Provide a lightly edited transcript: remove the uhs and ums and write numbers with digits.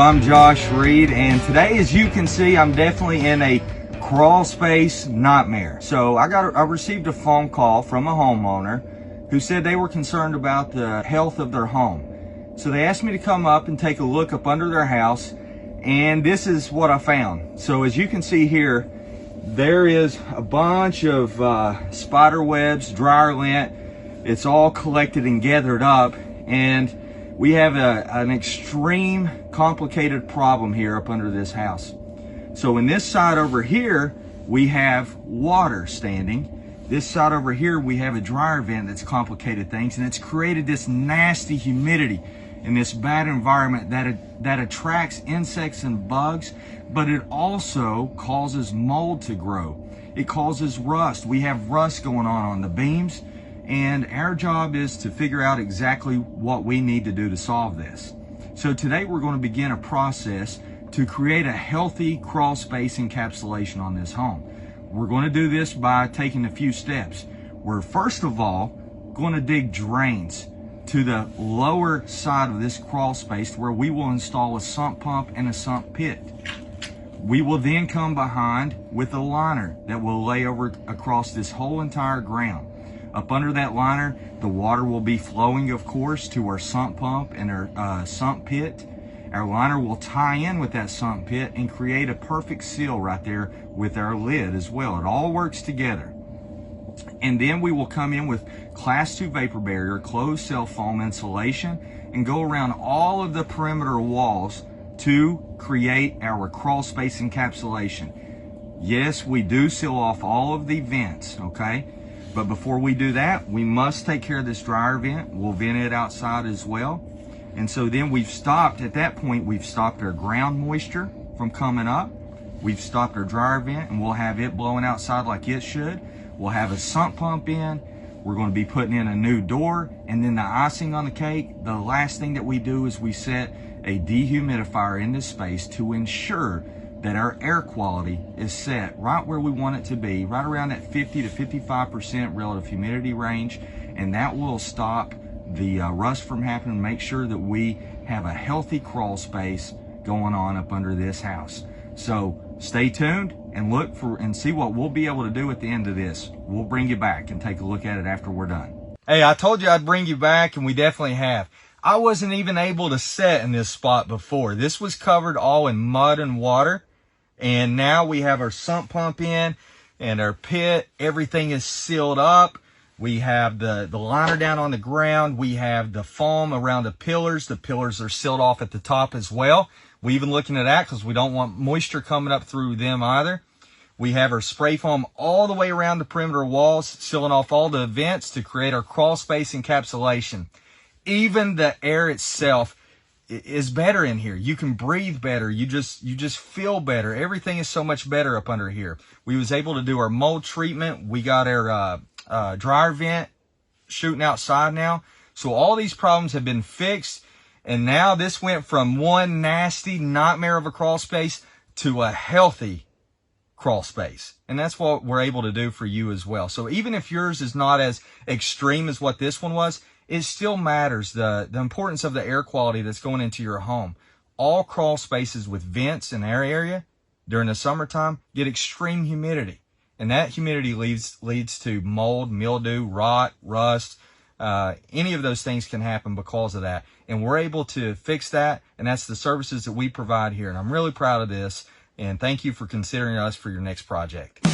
I'm Josh Reed, and today, as you can see, I'm definitely in a crawl space nightmare. So I received a phone call from a homeowner who said they were concerned about the health of their home. So they asked me to come up and take a look up under their house, and this is what I found. So as you can see here, there is a bunch of spider webs, dryer lint. It's all collected and gathered up, and we have an extreme complicated problem here up under this house. So in this side over here, we have water standing. This side over here, we have a dryer vent that's complicated things, and it's created this nasty humidity in this bad environment that attracts insects and bugs, but it also causes mold to grow. It causes rust. We have rust going on the beams, and our job is to figure out exactly what we need to do to solve this. So today we're going to begin a process to create a healthy crawl space encapsulation on this home. We're going to do this by taking a few steps. We're first of all going to dig drains to the lower side of this crawl space where we will install a sump pump and a sump pit. We will then come behind with a liner that will lay over across this whole entire ground. Up under that liner, the water will be flowing, of course, to our sump pump and our sump pit. Our liner will tie in with that sump pit and create a perfect seal right there with our lid as well. It all works together. And then we will come in with Class 2 vapor barrier, closed cell foam insulation, and go around all of the perimeter walls to create our crawl space encapsulation. Yes, we do seal off all of the vents, okay? But before we do that, we must take care of this dryer vent. We'll vent it outside as well. And so then at that point, we've stopped our ground moisture from coming up. We've stopped our dryer vent, and we'll have it blowing outside like it should. We'll have a sump pump in. We're going to be putting in a new door. And then the icing on the cake, the last thing that we do is we set a dehumidifier in this space to ensure that our air quality is set right where we want it to be, right around that 50 to 55% relative humidity range, and that will stop the rust from happening, make sure that we have a healthy crawl space going on up under this house. So stay tuned and look for and see what we'll be able to do at the end of this. We'll bring you back and take a look at it after we're done. Hey, I told you I'd bring you back, and we definitely have. I wasn't even able to set in this spot before. This was covered all in mud and water. And now we have our sump pump in and our pit. Everything is sealed up. We have the liner down on the ground. We have the foam around the pillars. The pillars are sealed off at the top as well. We're even looking at that because we don't want moisture coming up through them either. We have our spray foam all the way around the perimeter walls, sealing off all the vents to create our crawl space encapsulation. Even the air itself is better in here. You can breathe better. You just feel better. Everything is so much better up under here. We was able to do our mold treatment. We got our dryer vent shooting outside now. So all these problems have been fixed. And now this went from one nasty nightmare of a crawl space to a healthy crawl space. And that's what we're able to do for you as well. So even if yours is not as extreme as what this one was, it still matters, the importance of the air quality that's going into your home. All crawl spaces with vents and air area during the summertime get extreme humidity. And that humidity leads to mold, mildew, rot, rust. Any of those things can happen because of that. And we're able to fix that, and that's the services that we provide here. And I'm really proud of this. And thank you for considering us for your next project.